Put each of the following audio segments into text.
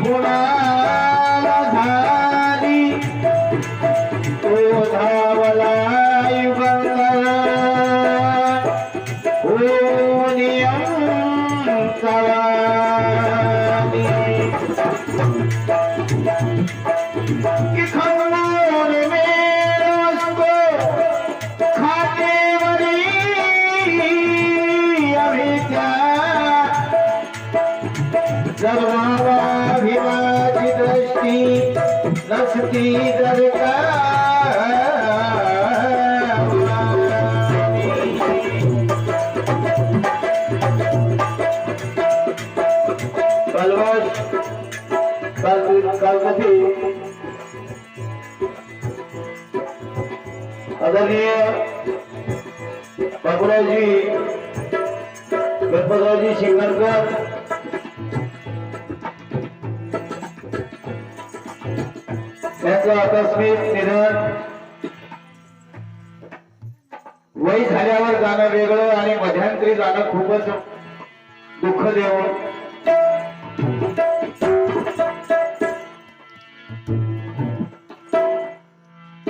कुणाला झाली तो धावलाय बंगला हो नियम सवानी कि खमोर मेरा उसको खाते वाली अभी क्या सर्वाभिवाची दृष्टि नसती दरकार कालमध्ये आदरणीय बाबूरावजी गणपतरावजी शिंगणकर त्यांचं आकस्मिक निधन वय झाल्यावर जाणं वेगळं आणि मध्यंतरी जाणं खूपच दुःख देऊ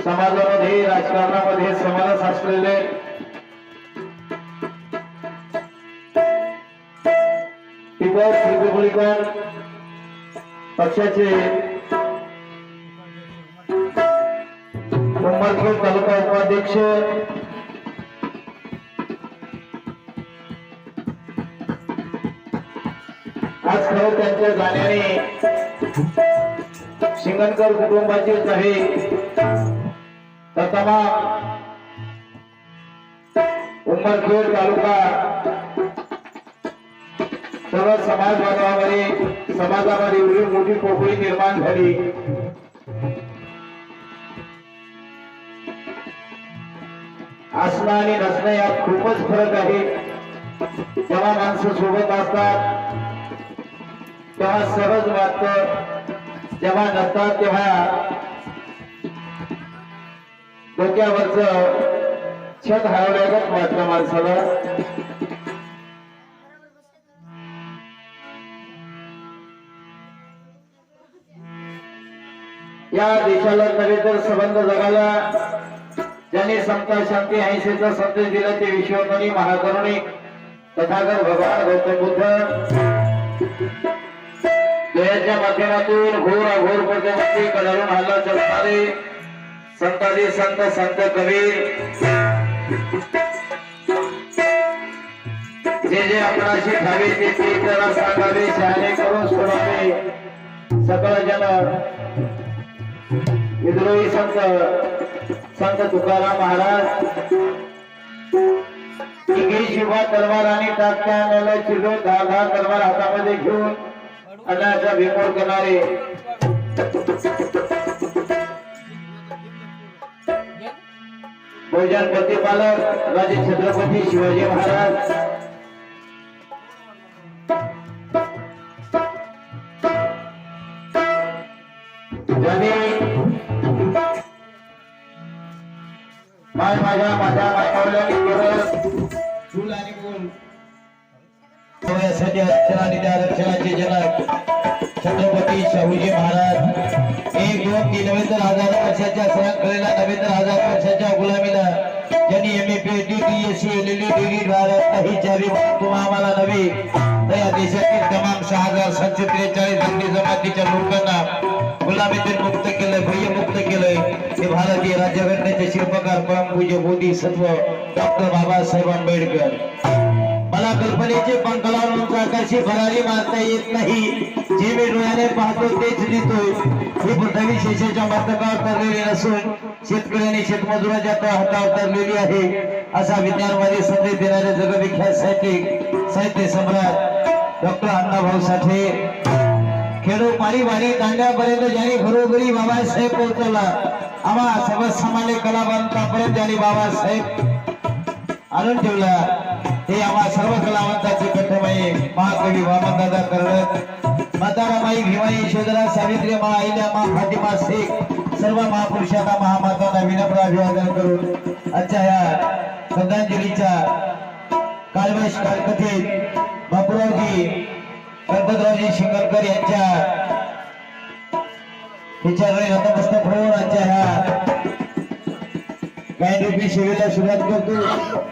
समाजामध्ये राजकारणामध्ये समाजात असलेले पीपल्स रिपब्लिकन पक्षाचे उमरखेड तालुका उपाध्यक्ष आज खरं त्यांच्या गाण्याने शिंगणकर कुटुंबाचीच नव्हे तर तमाम उमरखेड तालुका सर्व समाज बांधवांमध्ये समाजामध्ये एवढी मोठी पोकळी निर्माण झाली असणं आणि नसणं यात खूपच फरक आहे जेव्हा माणसं सोबत असतात तेव्हा सहज वाटतं जेव्हा नसतात तेव्हा डोक्यावरचं छत हरवल्यागत वाटलं माणसाला या देशाला नव्हे तर संबंध जगाला ज्यांनी समता शांती अहिंसेचा संदेश दिला ते विश्वकर्णी महाकरुणिक तथागत भगवान गौतम बुद्ध जयाच्या माध्यमातून घोर अघोर पद्धतीने कडाळून हल्ला चढणारे संताजी संत संत कबीर जे जे आपणाशी ठावे ते इतरांना सांगावे शहाणे करून सोडावे सकळ जन विद्रोही संत संत तुकाराम महाराज शिवा तलवार आणि टाकत्या चिरडून दहा तलवार हातामध्ये घेऊन अन्नाचा विमोड करणारे बहुजन प्रतिपालक राजे छत्रपती शिवाजी महाराज ज्यांनी माझ्या मायकावल्या फूल आणि गुण यासाठी आरक्षणाचे जनक छत्रपती शाहूजी महाराज 1 2 3 नव्हे तर हजारो वर्षाच्या सरांकलेला नव्हे तर हजारो वर्षाच्या गुलामीला ज्यांनी MA PhD BSc LLD degree Bharat काही चारी तुम्हा आम्हाला नव्हे तर या देशातील तमाम 6743 हिंदी जमातीच्या लोकांना गुलामीतून मुक्त केलं भय्य मुक्त केलंय हे भारतीय राज्यघटनेचे शिल्पकार परमपूज्य बोधिसत्व डॉक्टर बाबासाहेब आंबेडकर मला कल्पनेचे पंख लावून आकाशी भरारी मारता येत नाही जे मी डोळ्याने पाहतो तेच लिहितो हे पृथ्वी शेषाच्या मस्तकावर तरलेले नसून शेतकऱ्यांनी शेतमजुराच्या हातावर तरलेली आहे असा विज्ञानवादी संदेश देणारे जगविख्यात साहित्य सम्राट डॉक्टर अण्णाभाऊ साठे खेडो पारी वारी दांड्यापर्यंत ज्यांनी घरोघरी बाबासाहेब पोहोचवला आम्हा सर्वसामान्य कलावंतापर्यंत ज्यांनी बाबासाहेब आणून ठेवला हे आम्हा सर्व कलावंताचे कठमाई महाकवी वामनदादा कर्णक मातारामाई भीमाई यशोधरा सावित्री मा अहिल्या मा फातिमा शेख सर्व महापुरुषांना महामातांना विनम्र अभिवादन करून आजच्या या श्रद्धांजलीच्या कालवश कालकथेत बापूरावजी गणपतरावजी शिंगणकर यांच्या तिच्याकडे नतमस्तक होऊन आजच्या ह्या गायनरूपी सेवेला सुरुवात करतो.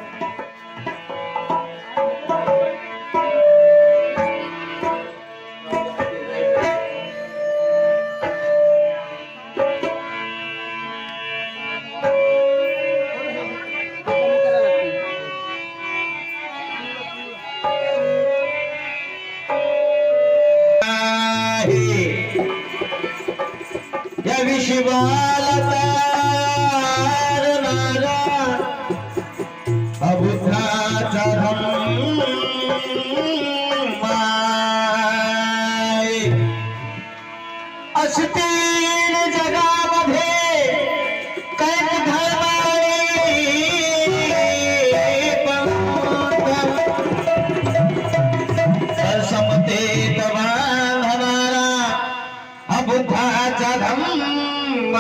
या विश्वाला तारणारा अबुद्धाचा धम्माय असतील जगामध्ये कैक धर्माई समतेत बांधणारा अबुद्धाचा धम्म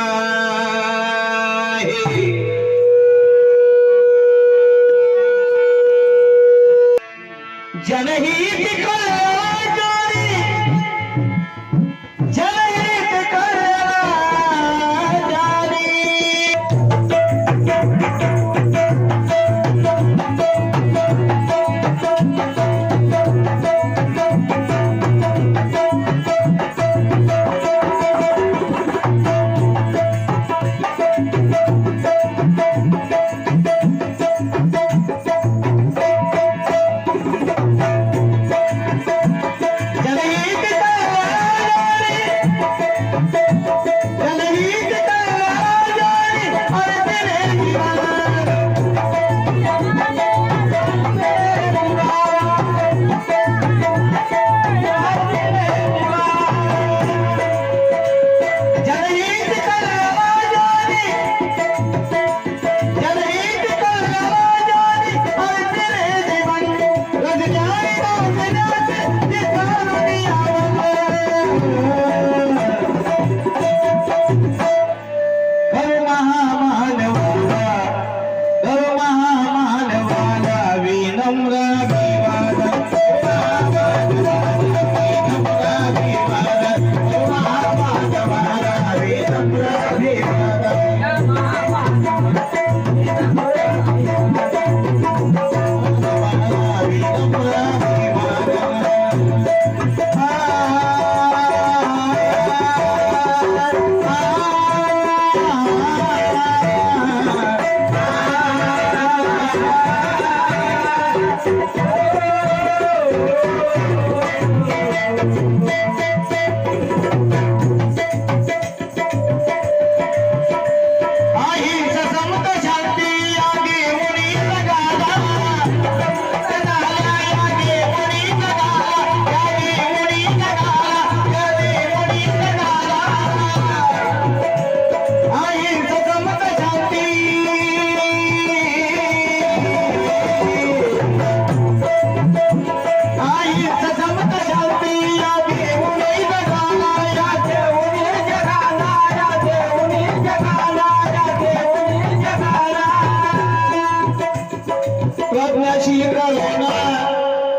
जनहित कल्याणी जनहित कल्याणी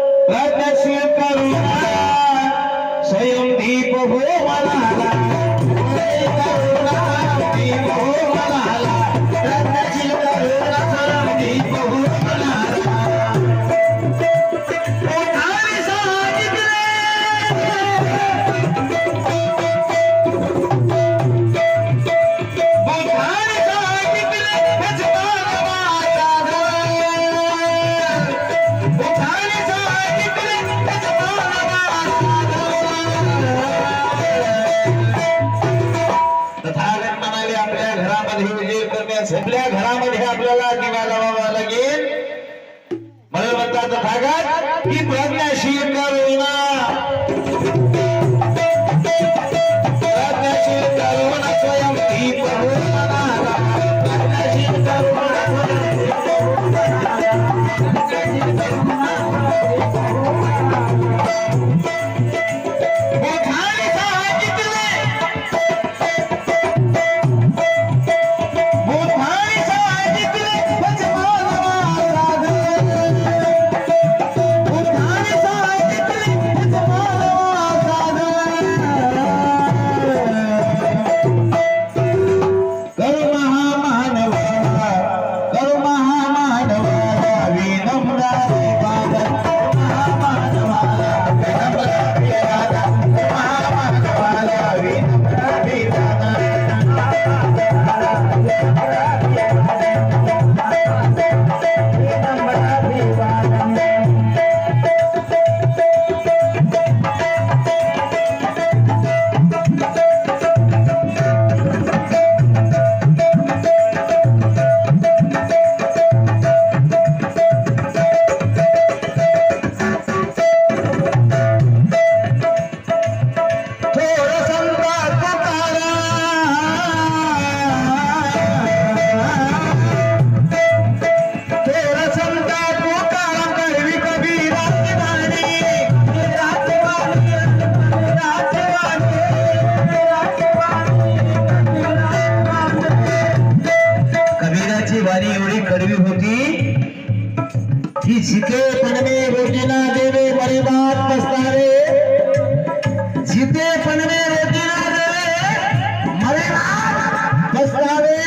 प्रज्ञाशील करुणा स्वयं दीप हो मनाला दीप हो मनाला प्रज्ञाशील करुणा स्वयं दीप हो मनाला आपल्या घरामध्ये आपल्याला दिवा लावावा लागेल म्हणून म्हणतात तथागत की प्रज्ञाशील करुणा स्वयं दीप हो मनाला प्रज्ञाशील करुणा जिथे पण में रोटी ना देवे बड़ी बात पछतावे, जिथे पण में रोटी ना देवे बड़ी बात पछतावे।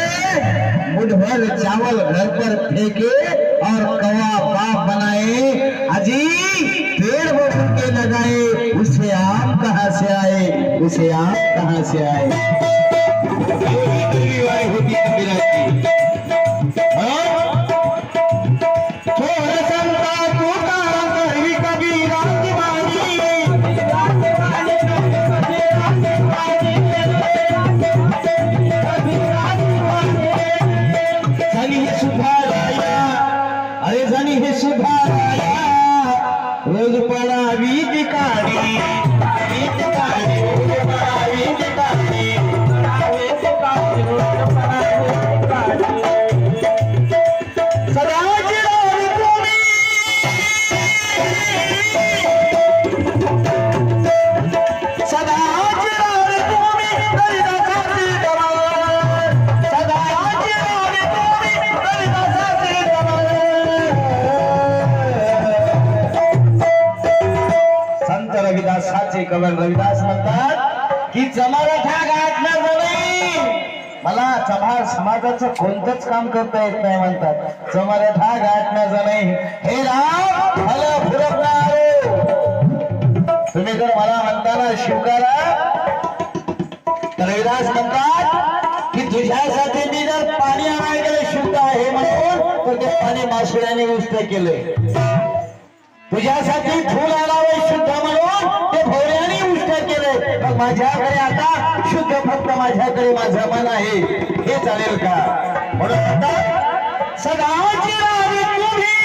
मुठ भर चावल घर पर फेंके और कौवा बाप बनाए, अजी पेड़ वो के लगाए, उसे आम कहाँ से आए, उसे आम कहाँ से आए। होती रोज पड़ा वीज काढ़ी, वीज काढ़ी, रोज पड़ा वीज काढ़ी, वीज काढ़ी, रोज पड़ा वीज काढ़ी। सदा जिरार भूमि, सदा जिरार भूमि, दरिदा साथी कमाल, सदा जिरार भूमि, दरिदा साथी कमाल। रविदासाचे कवि रविदास म्हणतात की जमाराठा गाठणार नाही, मला चव्हाण समाजाचं कोणतंच काम करता येत नाही म्हणतात, जमाराठा गाठणार नाही। हे राम मला फुरकणार, तुम्ही जर मला म्हणताना शिवकारा, रविदास म्हणतात की तुझ्यासाठी मी जर पाणी आणायला गेले शुद्ध आहे म्हणून, तर ते पाणी मासुळ्याने उष्ट केले, तुझ्यासाठी फुल आणावे शुद्ध म्हणून ते भोवऱ्याने उष्ट केले, मग माझ्याकडे आता शुद्ध फक्त माझ्याकडे माझं मन आहे, हे चालेल का। म्हणून आता सदाची रावी तुम्ही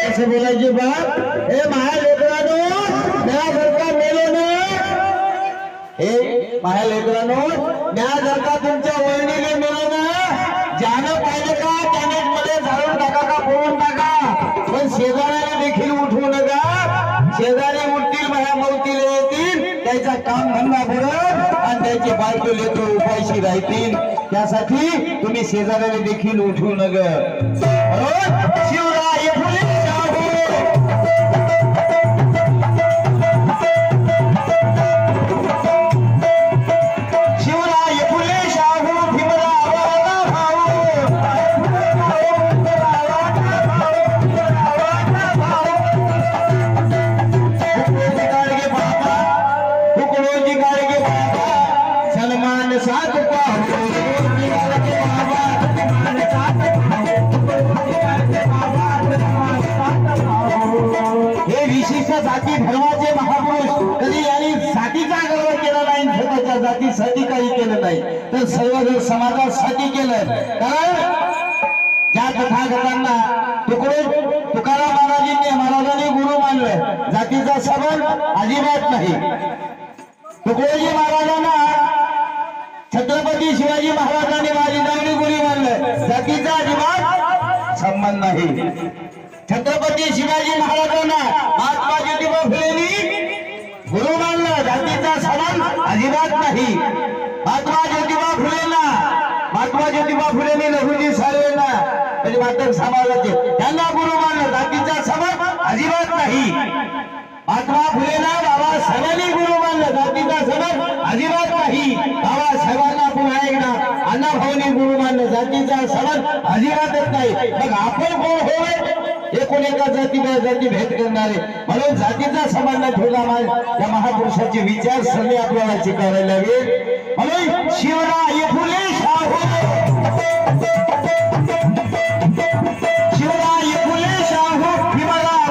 कसं बोलायचे बा, हे माझ्या लेकरांनो म्या जर का मेलो ना, हे माझ्या लेकरांनो म्या जर का तुमच्या वहिनीने मेलो ना, ज्यानं पाहिलं का त्याने मध्ये झाडून टाका का फोडून टाका, पण शेजाऱ्याला देखील उठवू नका, शेजारी उठतील माझ्या मौतीला येतील, त्याचा काम धंदा बुडत आणि त्याची बायको लेकरं उपायशी राहतील, त्यासाठी तुम्ही शेजाऱ्याला देखील उठवू नका। शिवराय फुले सलमान साथ पाहू वंशाच्या जातीसाठी काही केलं नाही तर सर्व समाजासाठी केलं. कारण ज्या तथागतांना तुकाराम महाराजांनी गुरु मानलं, जातीचा संबंध अजिबात नाही. तुकडोजी महाराजांना छत्रपती शिवाजी महाराजांनी वालीदांनी गुरु मानलं, जातीचा अजिबात संबंध नाही. छत्रपती शिवाजी महाराजांना महात्मा ज्योतिबा फुलेंनी गुरु मानलं, जातीचा संबंध अजिबात नाही. महात्मा ज्योतिबा फुलेंनी लहुजी साळवेंना म्हणजे मातक समाजाचे त्यांना गुरु मानलं, जातीचा संबंध अजिबात नाही. महात्मा फुलेंना बाबासाहेबांनी गुरु मानलं, जातीचा संबंध अजिबात नाही. बाबासाहेबांना पुन्हा एकदा अण्णाभाऊंनी गुरु मानलं, जातीचा संबंध अजिबातच नाही. मग आपण कोण होय? एकूण एका जाती भेद करणारे, म्हणून जातीचा संबंध ठेवला या महापुरुषाचे विचारसरणी आपल्याला शिकावायला लागेल. म्हणून शिवराय फुले शाहू, शिवराय फुले शाहू भीमराव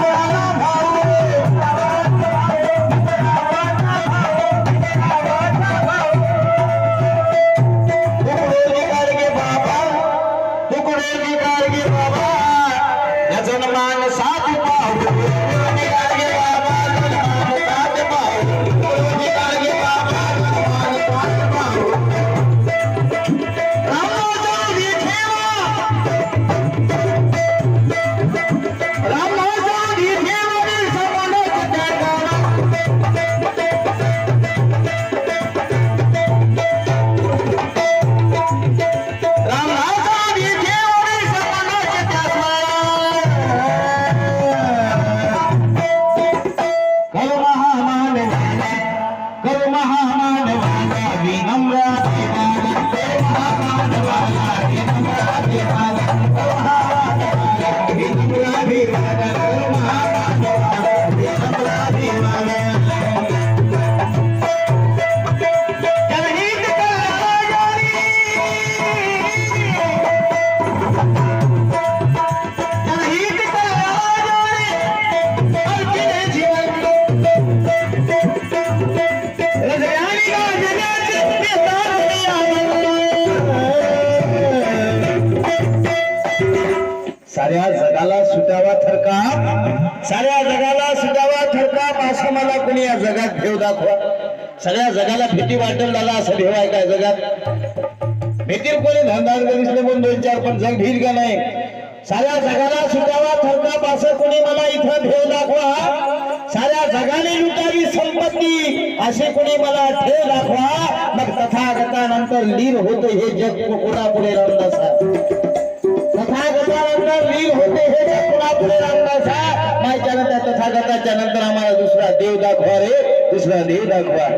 साऱ्या जगाला सुटावा थरकाप, साऱ्या जगाला सुटावा थरकाप असं मला कोणी या जगात भेव दाखवा. सगळ्या जगाला भीती वाटेल झाला असं भेव आहे काय जगात? भीतीर कोणी धंदान दिसले म्हणून दोन चार, पण जग भील का नाही? साऱ्या जगाला सुटावा थरकाप असं कोणी मला इथं भेव दाखवा. साऱ्या जगाने लुटावी संपत्ती असे कोणी मला ठेव दाखवा. मग तथागतानंतर लीन होते हे जग कोणापुढे रामदासा, तथागतानंतर लीन होते हे जग कोणापुढे रामदासा. माहिती त्या तथागताच्या नंतर आम्हाला दुसरा देव दाखवा रे, दुसरा देव दाखवा.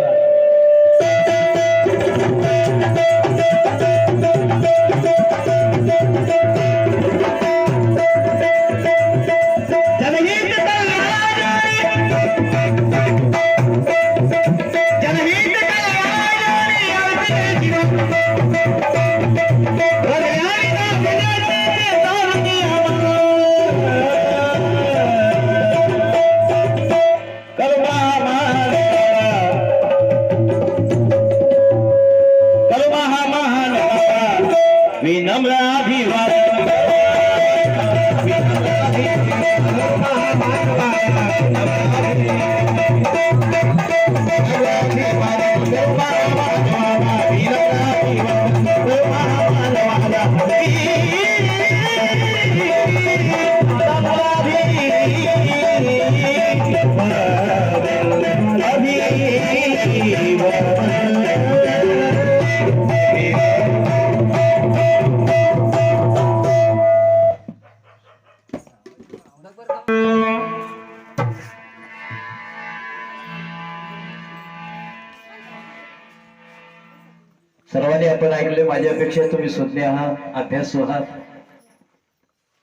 सर्वांनी आपण ऐकले, माझ्यापेक्षा तुम्ही सुज्ञ आहात, अभ्यासू आहात,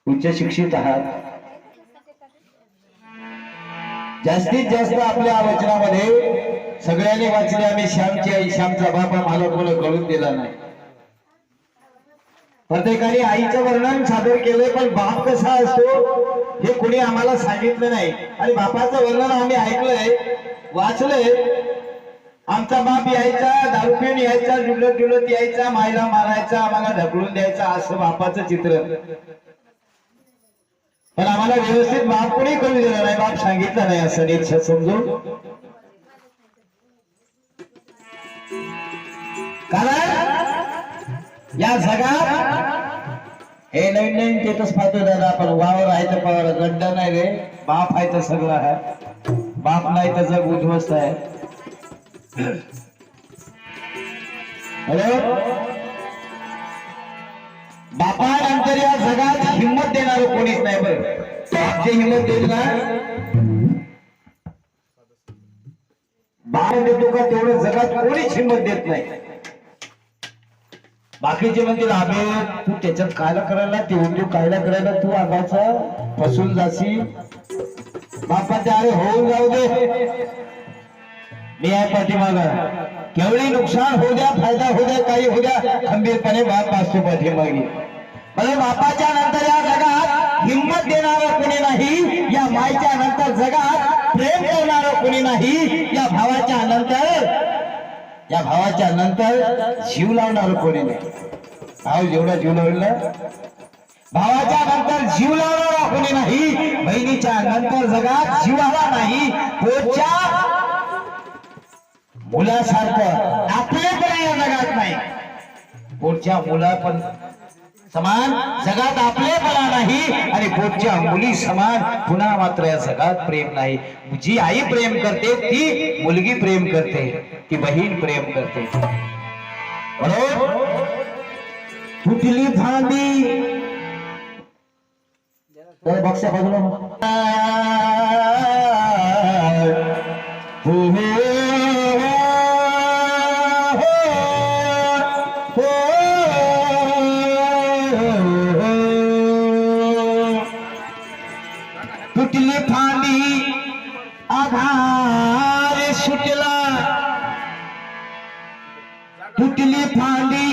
उच्च शिक्षित आहात. जास्तीत जास्त आपल्या वचनामध्ये सगळ्यांनी वाचले आम्ही श्यामची आई, श्यामचा बाप आम्हाला कोणी कळून दिला नाही. प्रत्येकाने आईचं वर्णन सादर केलंय, पण बाप कसा असतो हे कोणी आम्हाला सांगितलं नाही. आणि बापाचं वर्णन आम्ही ऐकलंय, वाचलंय. आमचा बाप यायचा, दारू पिऊन यायचा, जुलत जुलत यायचा, मायला मारायचा, आम्हाला ढकलून द्यायचा, असं बापाचं चित्र. पण आम्हाला व्यवस्थित बाप कोणी करू दिला नाही, बाप सांगितलं नाही असं नीट समजून. कारण या जगात हे नवीन नवीन तेच पाहतो दादा आपण. वावर आहे तर पवार गड्डा नाही रे, बाप आहे तर सगळं आहे. बाप नाही तर जग उद्ध्वस्त आहे. हॅलो, बापानंतर या जगात हिंमत देणार कोणीच नाही. बरं, बाप जे हिंमत देईल ना, बाप देतो का तेवढं जगात कोणीच हिंमत देत नाही. बाकीचे म्हणतील आबे तू त्याच्यात कायला करायला, ते उद्योग कायला करायला, तू आगाचा फसून जाशी. बापाच्या अरे होऊन जाऊ दे, मी आहे पाठीमागा. केवढी नुकसान होऊ द्या, फायदा होऊ द्या, काही होऊ द्या, खंबीरपणे बाप असतो पाठीमागे. म्हणजे बापाच्या नंतर या जगात हिंमत देणारं कोणी नाही, या मायच्या नंतर जगात प्रेम करणारं कोणी नाही, या भावाच्या नंतर जीव लावणारं कोणी नाही. भाव जेवढा जीव लावला, भावाच्या नंतर जीव लावणारा कोणी नाही, बहिणीच्या नंतर जगात जीवाला नाही. पोटच्या मुलासारखं आपलेपणा या जगात नाही. पोटच्या मुला पण समान जगात आपलेपणा नाही, आणि पोटच्या मुली समान पुन्हा मात्र या जगात प्रेम नाही. जी आई प्रेम करते, ती मुलगी प्रेम करते, ती बहीण प्रेम करते. बरोबर. तुटली फांदी बक्षा बाजूला तुटली फांदी आधार सुटला, तुटली फांदी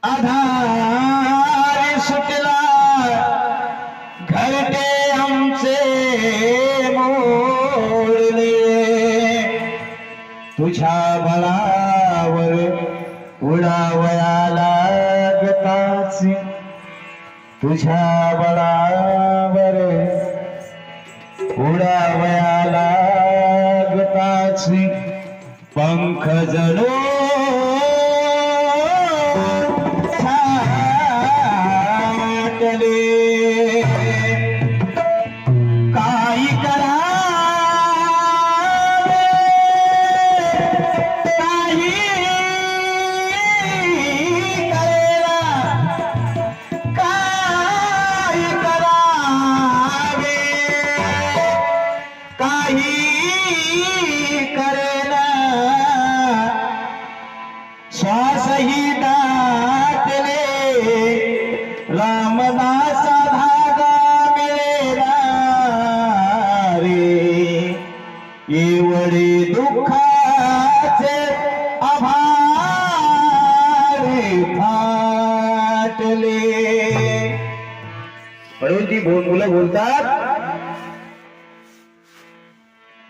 आधार सुटला, घरटे आमचे मोडले, तुझ्या बळावर उडावया लागताची, तुझ्या बळावर उडावया लागताची, पंख जणू श्वासही दाटले, रामदासा धागा मिळेला रे, एवढे दुःखाचे आभार फाटले. म्हणून ती मुलं बोलतात,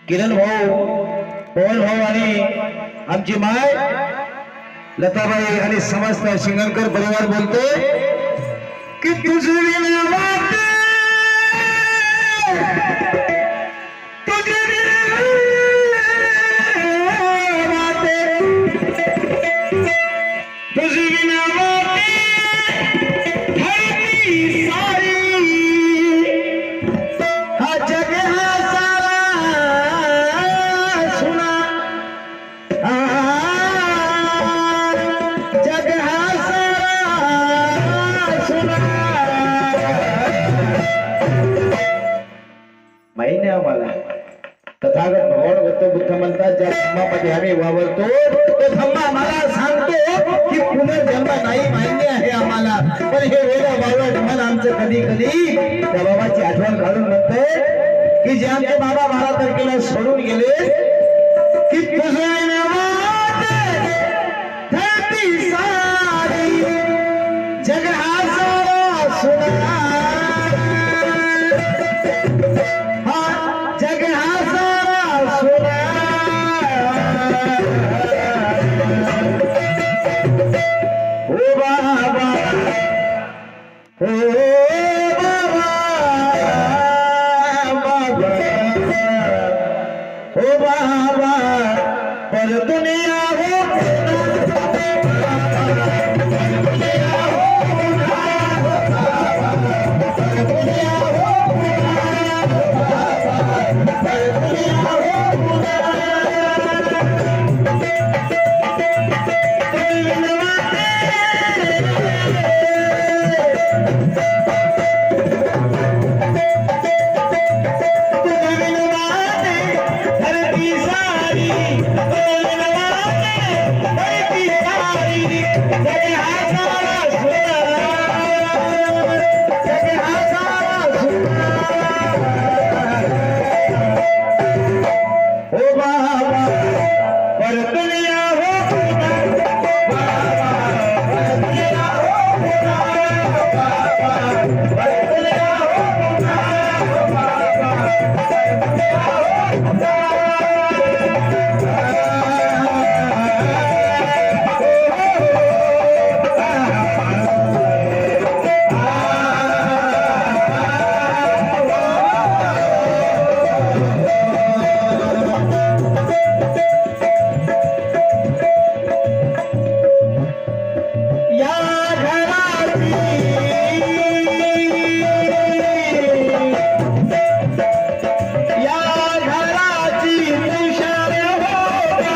किरण भाऊ, पवन भाऊ आणि आमची माय लताबाई आणि समस्त शिंगणकर परिवार बोलते की तुझे माहिती आहे आम्हाला. तथागत भगवान गौतम बुद्ध म्हणतात, ज्या धर्मामध्ये आम्ही वावरतो तो धर्म आम्हाला सांगतो की पुनर्जन्म नाही, मान्य आहे आम्हाला. पण हे वेगळं बावळ मन आमचं कधी कधी त्या बाबाची आठवण काढून म्हणते की जे आमचे बाबा 12 तारखेला सोडून गेले की तुझं जग हा सारा सुना, जग हा सारा सुना. जगे हा सारा सुंदर, जगे हा सारा सुंदर. ओ बाबा परतून या हो बाबा, परतून या हो बाबा, परतून या हो बाबा, परतून या हो बाबा. या घराची तुषार होता,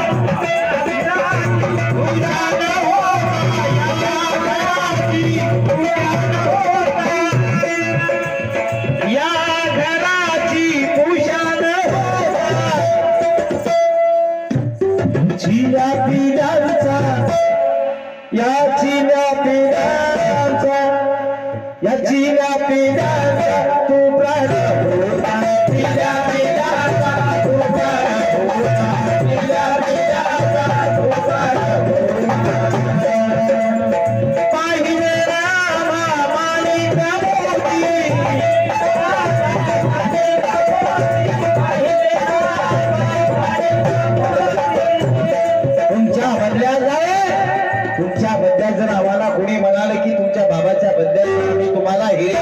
या घराची तुषार होता, चिया पिढ्यांचा, या चिन्या पिढ्यांचा, या चिन्या पिढ्यांचा तू प्राण होता, चिन्या पिढ्यांचा तू प्राण होता, चिन्या पिढ्यांचा तू प्राण होता. पाहिले रामा माणिक मोती, तुमच्या बदल्या जाय, तुमच्या बद्दल जर आम्हाला कोणी म्हणाले की तुमच्या बाबाच्या बद्दल आम्ही तुम्हाला हे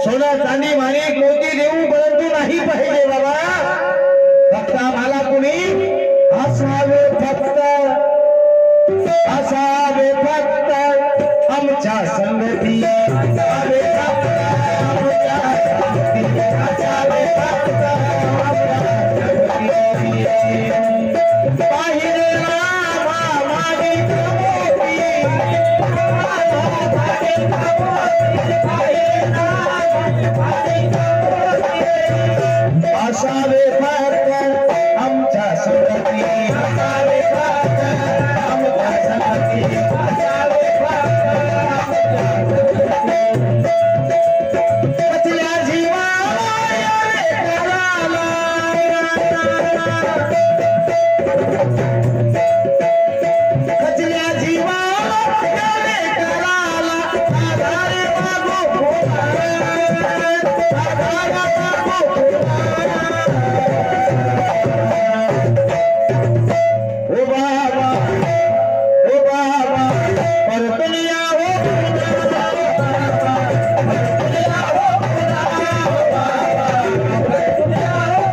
सोनं चांदी माणिक मोती देऊ, परंतु नाही पाहिजे बाबा. फक्त आम्हाला कोणी असावे, फक्त असावे, फक्त आमच्या संगती, असावे फक्त आमच्या संगती, असावे फक्त आमच्या संगती. पाहिले रामा माणिक मोती, असावे फक्त आमच्या संगती, असावे फक्त आमच्या संगती, असावे फक्त आमच्या संगती. कचल्या जीवाला रे कराला, कचल्या जीवाला रे कराला, आधारे मागो फुलाला, आधारे मागो फुलाला. ओ बाबा, ओ बाबा परतून या हो बाबा, परतून या हो बाबा, परतून या हो बाबा, परतून या हो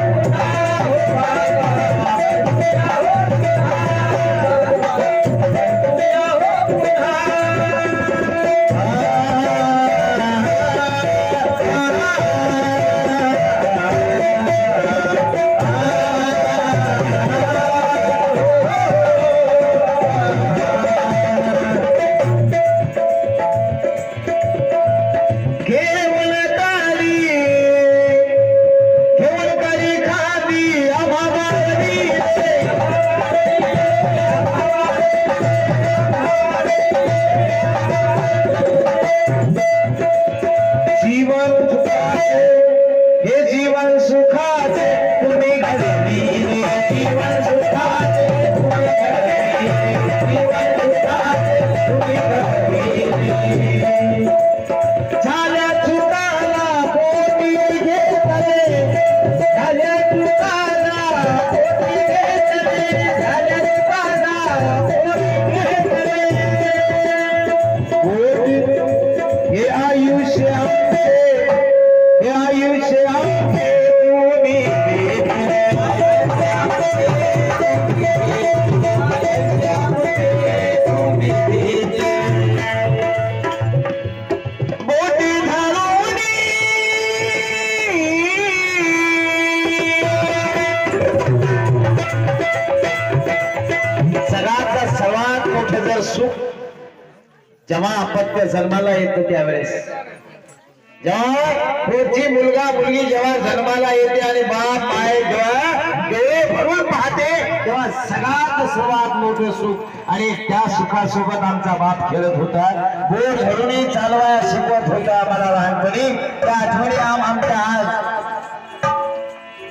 घेऊन काली खादी अभावारी, जीवन सुखाचे, हे जीवन सुखाचे तुम्ही घडली, जीवन सुखाचे तुम्ही घडली, जीवन सुखाचे तुम्ही घडली. झाल्या चुकाला पोटी घेतले, झाल्या चुकाला पोटी घेतले, झाल्या चुकाला पोटी घेतले. हे आयुष्य आमचे, हे आयुष्य आमचे तुम्ही घेतले. बोटी धरून सगळ्यात सर्वात मोठं जर सुख जेव्हा अपत्य जन्माला येतं त्यावेळेस जेव्हा पुढची मुलगा मुलगी जेव्हा जन्माला येते आणि बाप माय जेव्हा डोळे भरून पाहते तेव्हा सर्वात मोठं सुख आणि त्या सुखासोबत आमचा बाप खेळत होता बोट धरूनही चालवाया शिकवत होता आम्हाला लहानपणी त्या आठवणी आमच्या आज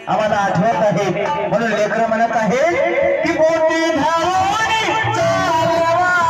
आम्हाला आठवत आहे म्हणून लेकरं म्हणत आहे की बोटी धरून चालवाया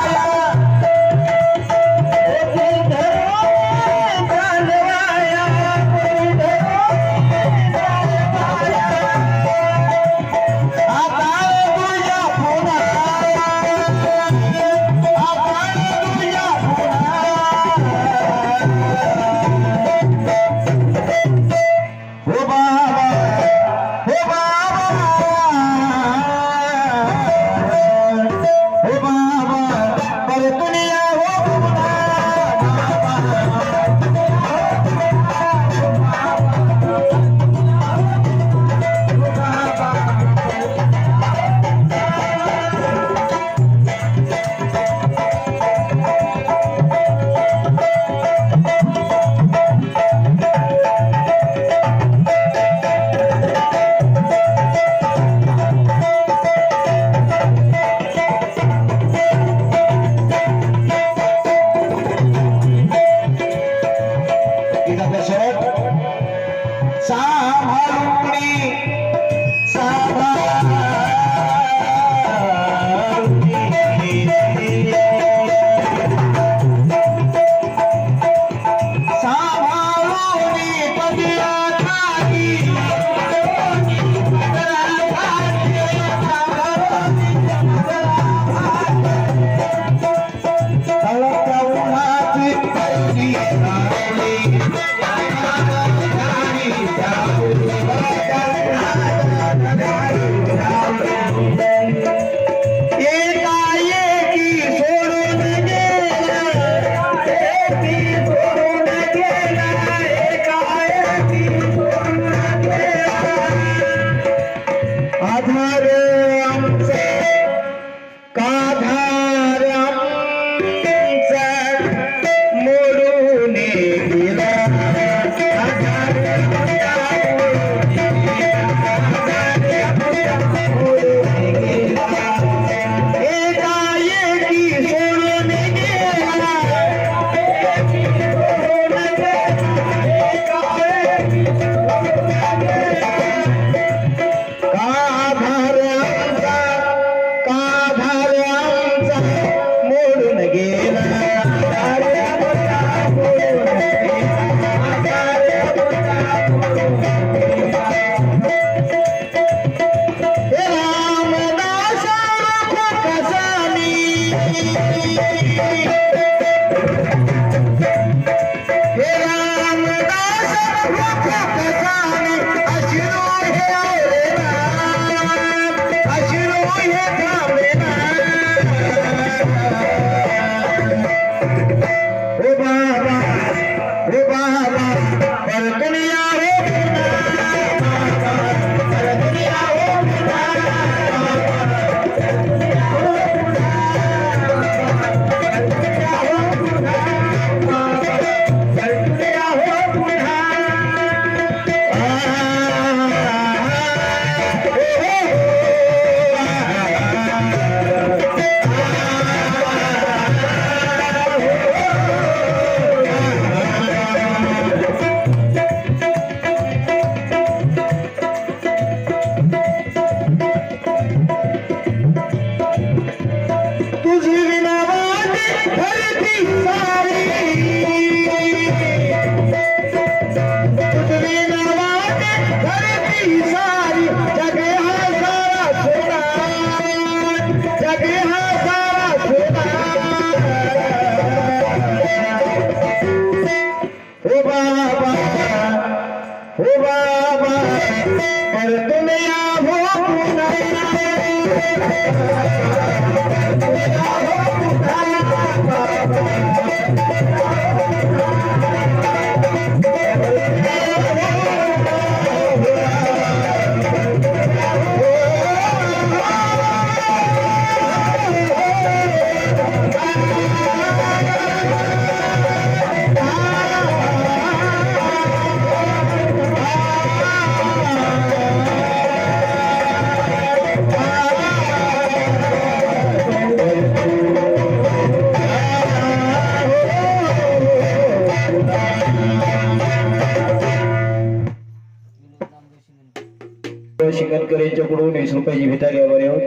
रुपयाची भेटायला आभारी आहोत.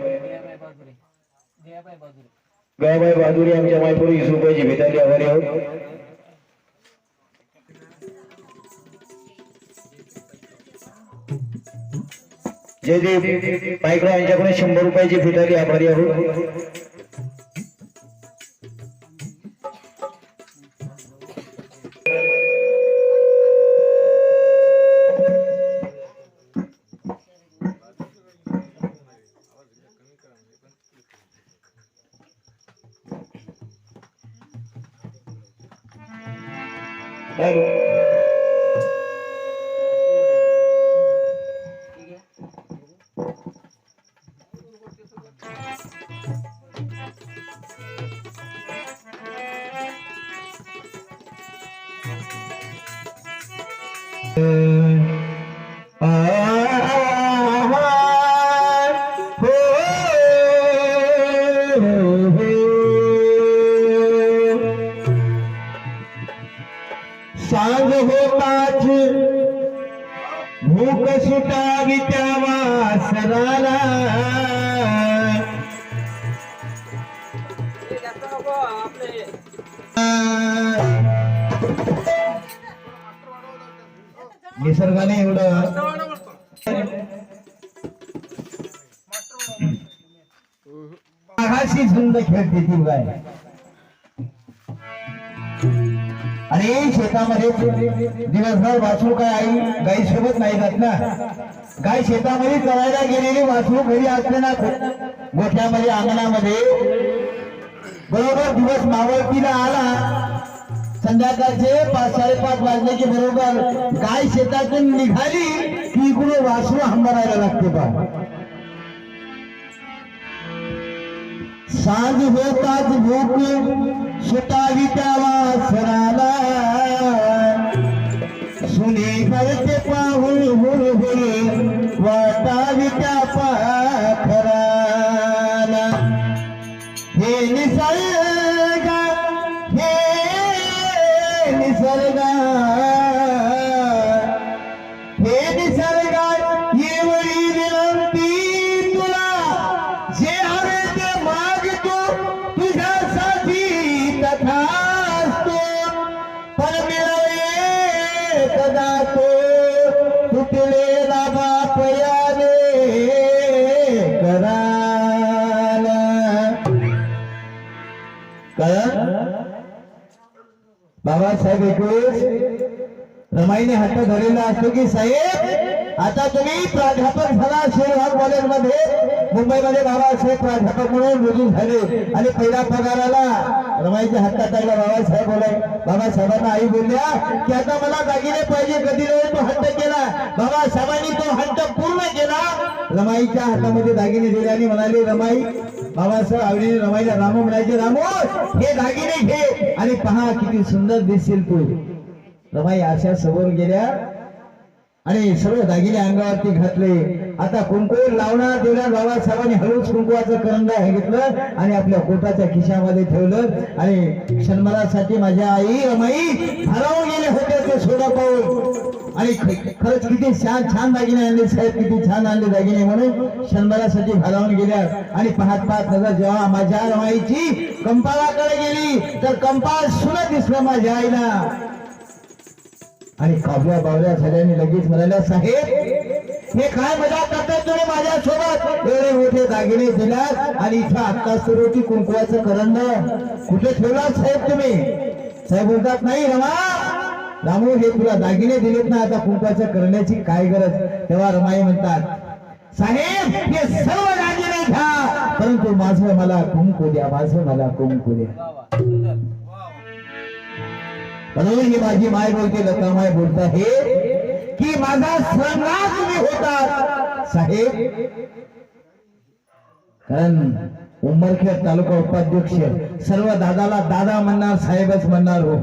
गयाबाई बहादुरी आमच्या मायपुरी 20 रुपयाची भेटायला आभारी आहोत. जयदेव पायकराव यांच्याकडे 100 रुपयाची भेटायला आभारी आहोत. सांग होताच भूक सुटावी त्या वासराला निसर्गाने एवढं आकाशी झुंड खेळते ती गाय आणि शेतामध्ये दिवसभर वासरू काय आई गाई सोबत नाही जात ना. गाय शेतामध्ये चरायला गेलेली वासरू घरी असते ना गोठ्यामध्ये अंगणामध्ये बरोबर दिवस मावळतीला आला संध्याकाळचे 5-5:30 वाजल्याचे बरोबर गाय शेतातून निघाली की इकडे वासरू हंबरायला लागते बा. सांज होताच भूक सुटावी त्या वासराला सुने करते पाहून हुळहुळ वाटावी त्या पाखराला. हे निसर्ग हे निसर्ग हे निसर्ग एवढी विनंती तुला जे हवे ते मागतो तुझ्यासाठी तथास्तु पण मिळवे कदा तो तुटलेला बाप याने कराला. बाबासाहेब एकवेळेस रमाईने हट्ट धरलेला असतो की साहेब आता तुम्ही प्राध्यापक झाला शेरवाग कॉलेजमध्ये मुंबईमध्ये बाबासाहेब प्राध्यापक म्हणून रुजू झाले आणि पहिला पगाराला रमाईच्या हट्टात आला बाबासाहेब बोलाय. बाबासाहेबांना आई बोलल्या की आता मला दागिने पाहिजे. कधी तो हट्ट केला बाबासाहेबांनी तो हट्ट पूर्ण केला. रमाईच्या हातामध्ये दागिने दिले आणि म्हणाले रमाई बाबासाहेब आवडीने रमाईला रामू म्हणायचे रामू हे दागिने घे आणि पहा किती सुंदर दिसशील तू. रमाई अशा समोर गेल्या आणि सर्व दागिने अंगावरती घातले. आता कुंकू लावणार देवल्या बाबासाहेबांनी हळूच कुंकुवाचं करंडा हे घेतलं आणि आपल्या पोटाच्या खिशामध्ये ठेवलं आणि क्षणभरासाठी माझ्या आई रमाई हरवून गेले होते ते सोडा पाहून आणि खरंच किती छान दागिने आणले साहेब किती छान आणले दागिने म्हणून क्षणभरासाठी हरवून गेल्या. आणि पाहत नजर जेव्हा माझ्या रमाईची कंपाळाकडे गेली तर कंपाळ सुना दिसलं माझ्या आईला आणि काबल्या बावल्या सगळ्यांनी लगेच म्हणाल्या साहेब हे काय मजा करताय तुम्ही माझ्या सोबत एवढे मोठे दागिने दिलात आणि इथं आत्ता सुरू की कुंकवाचं करंड कुठे ठेवलात साहेब तुम्ही. साहेब बोलतात नाही रमा रामू हे तुला दागिने दिलेत ना आता कुंकवाचं करण्याची काय गरज. तेव्हा रमाई म्हणतात साहेब हे सर्व दागिने घ्या परंतु माझं मला कुंकू द्या माझं मला कुंकू द्या. म्हणून ही माझी माय बोलते लता माय बोलत आहे की माझा श्रंगार तुम्ही होता साहेब. कारण उमरखेड तालुका उपाध्यक्ष सर्व दादाला दादा म्हणणार साहेबच म्हणणार हो.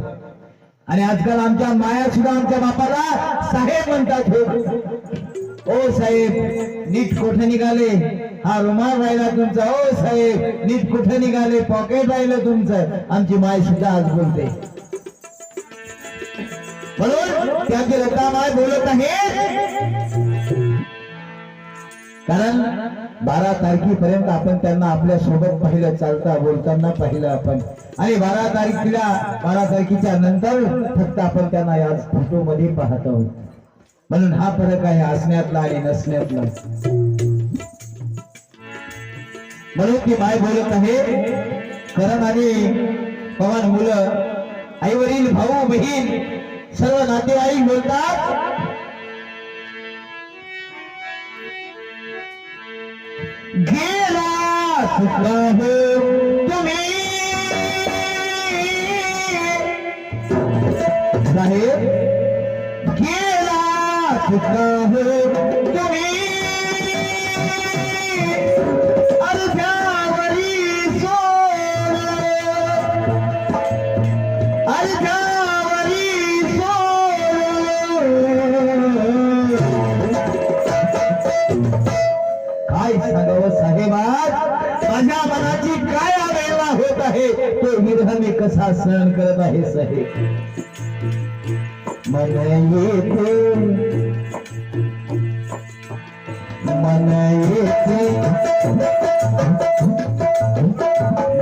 आणि आजकाल आमच्या माया सुद्धा आमच्या बापाला साहेब म्हणतात हो. ओ साहेब नीट कुठे निघाले हा रुमाल राहिला तुमचा. ओ साहेब नीट कुठे निघाले पॉकेट राहिलं तुमचं. आमची माय सुद्धा आज बोलते म्हणून त्याची लता माय बोलत आहे. कारण 12 तारखेपर्यंत आपण त्यांना आपल्या सोबत पाहिलं, चालता बोलताना पाहिलं आपण. आणि 12 तारखेच्या नंतर फक्त आपण त्यांना या फोटो मध्ये पाहत आहोत. म्हणून हा फरक आहे असण्यातला आणि नसण्यातला. म्हणून ती माय बोलत आहे, करण आणि पवन मुलं, आई वडील, भाऊ बहीण, सर्व नातेवाईक बोलतात, गेला सुखा हो तुम्ही साहेब, गेला सुखा हो तुम्ही अर्ध्यावरी सोड, अर्ध्यावरी सोड. काय सांगावं साहेब, आज माझ्या मनाची काय आवेदना होत आहे, तो विरह मी कसा सहन करत आहे साहेब. मन येते, मन येते,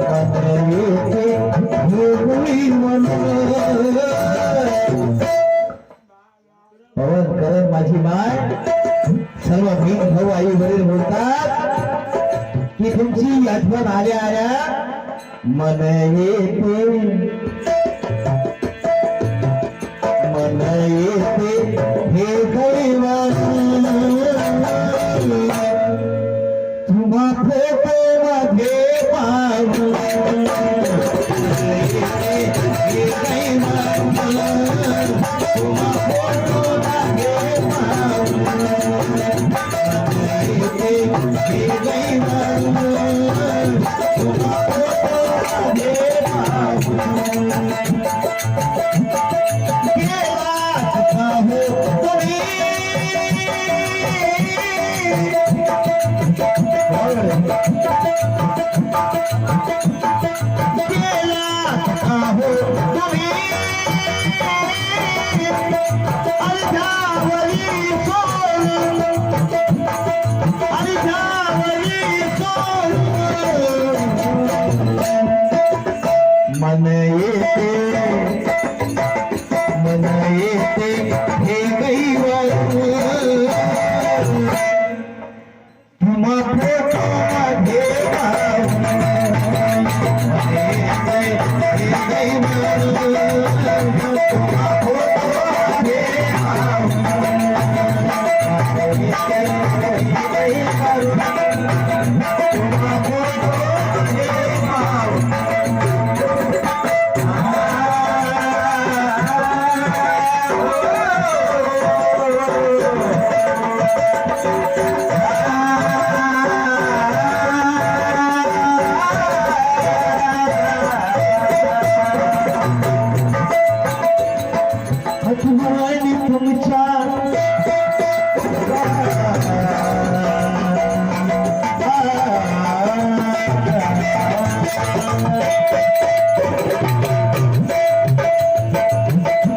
मन येते, हे मन. पवन, करण, माझी माय, सर्व बहीण भाऊ आई वडील बोलतात की तुमची आठवण आल्या आल्या मन येते, मन येते, हे दैवान तुम्हा फोटो मध्ये पाहून, हे दैवान तुम्हा फोटो मध्ये पाहून, हे दैवान तुम्हा फोटो मध्ये पाहून. मन येते, मन येते, हे दैवान तुम्हा फोटो मध्ये पाहून, हे दैवान तुम्हा फोटो मध्ये पाहून, हे दैवान तुम्हा फोटो मध्ये पाहून. आठवणी तुमच्या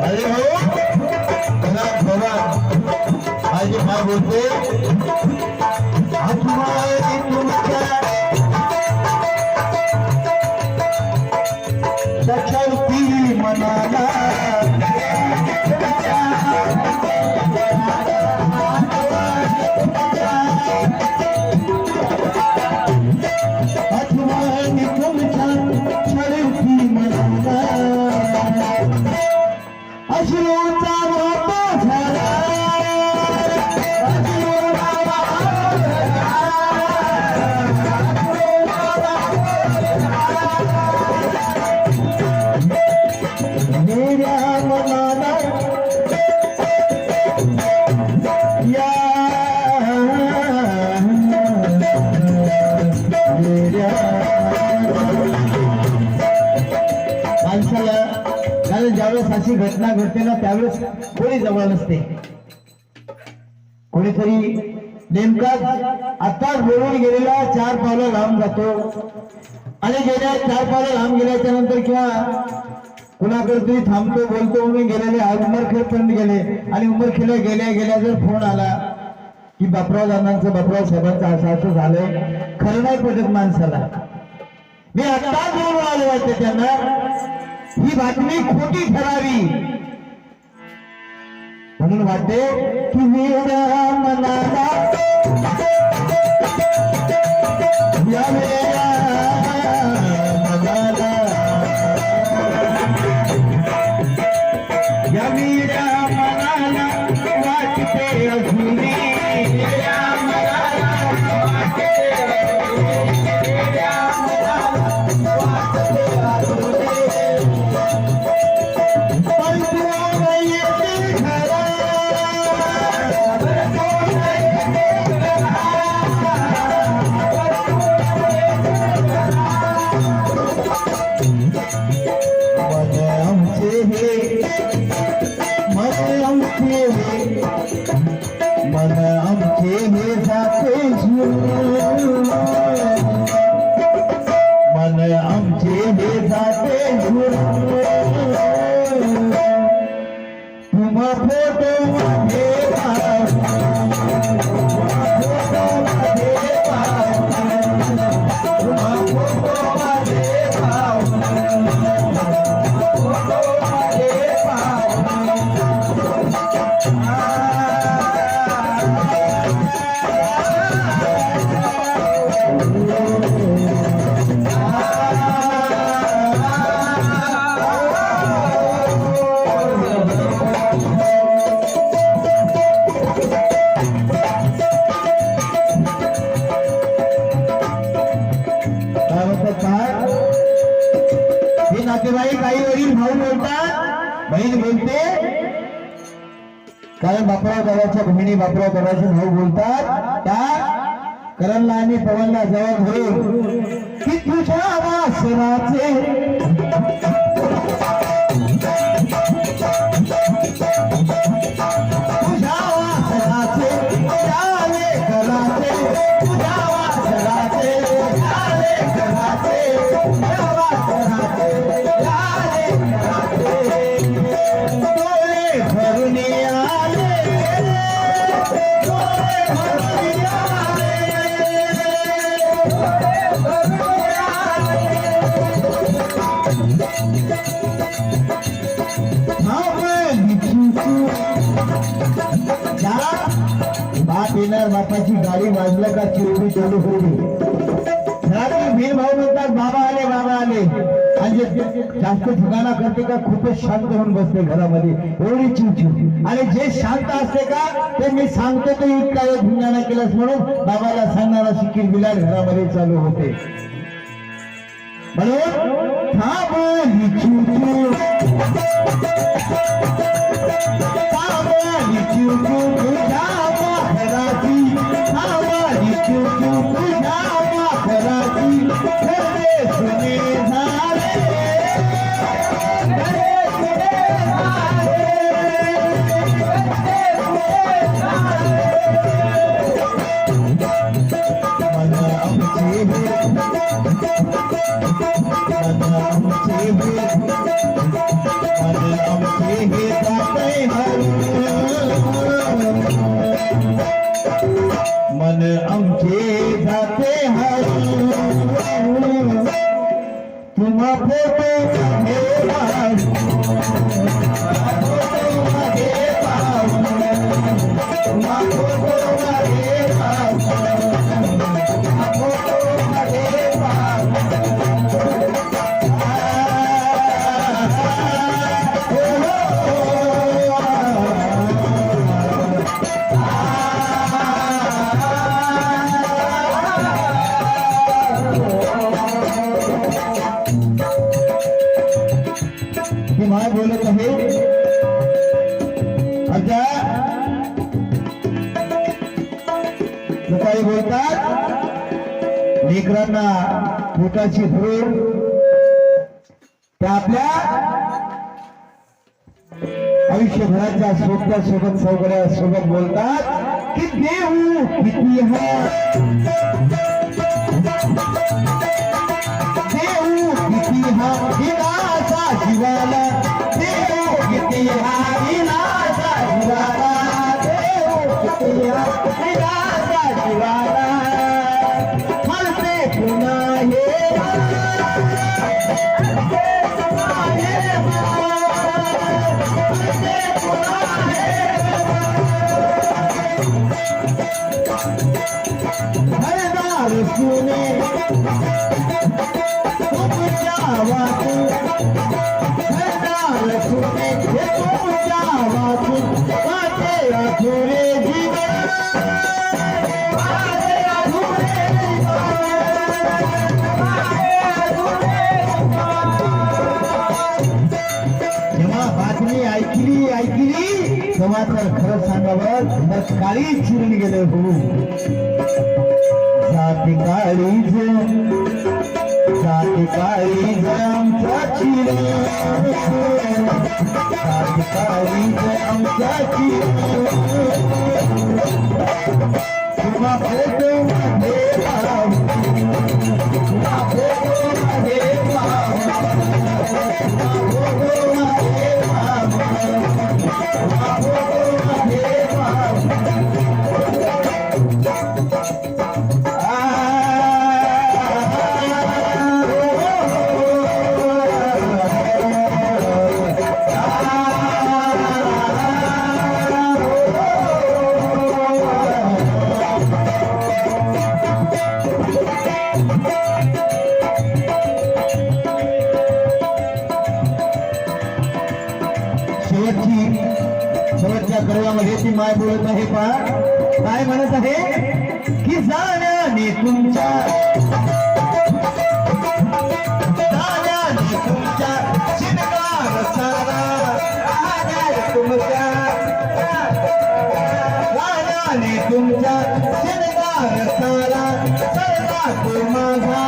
अरे हो माझी माय बोलते, आठवणी तुमच्या सचवती मनाला, आठवणी तुमच्या छळती मनाला, अश्रूचा वापा झाला, मेऱ्या मनाला या माणसाला, कारण ज्यावेळेस अशी घटना घडते ना त्यावेळेस कोणी जवळ नसते, कोणीतरी नेमकाच आताच बोलून गेलेला 4 पावलं लांब जातो, आणि गेल्या 4 पावलं लांब गेल्याच्या नंतर किंवा कुणाकडे तरी थांबतो बोलतो म्हणून गेलेले उमरखेड पर्यंत गेले, आणि उमरखेडला गेल्या गेल्या जर फोन आला की बापराव दादांचं बापराव साहेबांचं असं असं झालंय, खरं नाही पटत माणसाला. मी आता बोलून आलो वाटते त्यांना, ही बातमी खोटी ठरावी म्हणून वाटते की वेड्या मनाला या वेड्या मनाला या वेड्या मनाला वाटते अजूनी वेड्या मनाला वाटते अजूनी वेड्या मनाला वाटते अजूनी पण तू येते खरा मन आमचे हे जाते झुरून, मन आमचे हे जाते झुरून. तुम फोटो मध्ये नातेवाईक आई वडील भाऊ बोलतात, बहीण बोलते, कारण बापराव दादाच्या बहिणी बापराव दादाचे भाऊ बोलतात. त्या करणला आणि पवनला जवळ धरून की तुझ्या वासनाचे तुझ्या वासनाचे झाले कराचे, तुझ्या वासनाचे झाले कराचे, तुझ्या वासनाचे झाले कराचे. डोळे भरून आले, डोळे भरून आले, डोळे भरून बाप येणार, बापाची गाडी वाजलं का चिरडी चालू होईल. घरातील भीर भाऊ म्हणतात बाबा आले बाबा आले, आणि जास्त ठिकाणा करते का खूपच शांत होऊन बसते घरामध्ये, एवढी चिवचिव. आणि जे शांत असते का ते मी सांगतो तो इतका वेळ धिंगाणा केलास म्हणून बाबाला सांगणारा शिकीर बिलाट घरामध्ये चालू होते. म्हणून थांब ही चिवचिव, थांब ही चिवचिव तुझ्या वाखराची, थांब ही चिवचिव तुझ्या वाखराची. घरे सुने झाले, घरे सुने झाले, मन आमचे मन आमचे जाते हरून. तुम्हा फोटो माय बोलत आहे. आता सकाळी बोलतात लेकरांना पोटाची धरून त्या आपल्या आयुष्यभराच्या सोबत सौकर्यासोबत बोलतात की देऊ किती विनाशा जीवाला, देव किती विनाशा जीवाला, देव किती घरदार सुने तुमच्या वाचून घरदार सुने हे तुमच्या वाचून माझे अधुरे जीवन माझे अधुरे जेव्हा बातमी ऐकली तेव्हा तर खरं सांगावं काळी चिरून गेलं हो जाती काळीज आमचा चिर जाती काळीज आमचा चिर तुम्हा फोटो मध्ये तुम्हा फोटो मध्ये शेवटच्या कडव्यामध्ये ती माय बोलत आहे पा काय म्हणत आहे की जाण्याने तुमच्या शिनगार सारा तुमच्या जाण्याने तुमच्या शिनगार सारा सर्वा तो माझा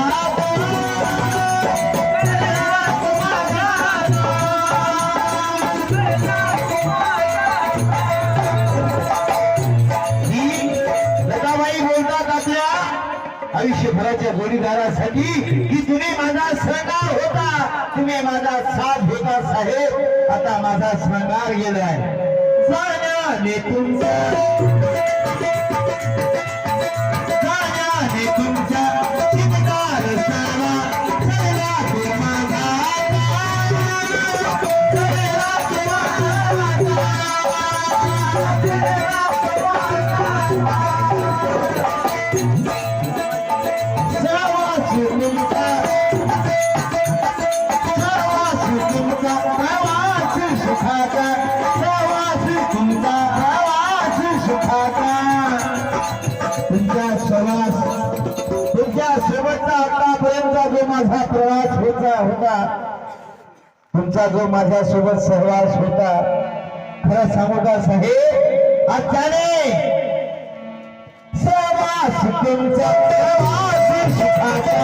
आयुष्यभराच्या जोडीदारासाठी की तुम्ही माझा श्रृंगार होता तुम्ही माझा साथ होता साहेब आता माझा श्रृंगार गेलाय जाण्याने तुमच्या शिनगार सारा सर्वा तो माझा तुमच्या शेवटचा आतापर्यंतचा जो माझा प्रवास होता तुमचा जो माझ्या सोबत सहवास होता खरं सांगू का साहेब आजच्याने सहवास तुमचा प्रवास सुखाचा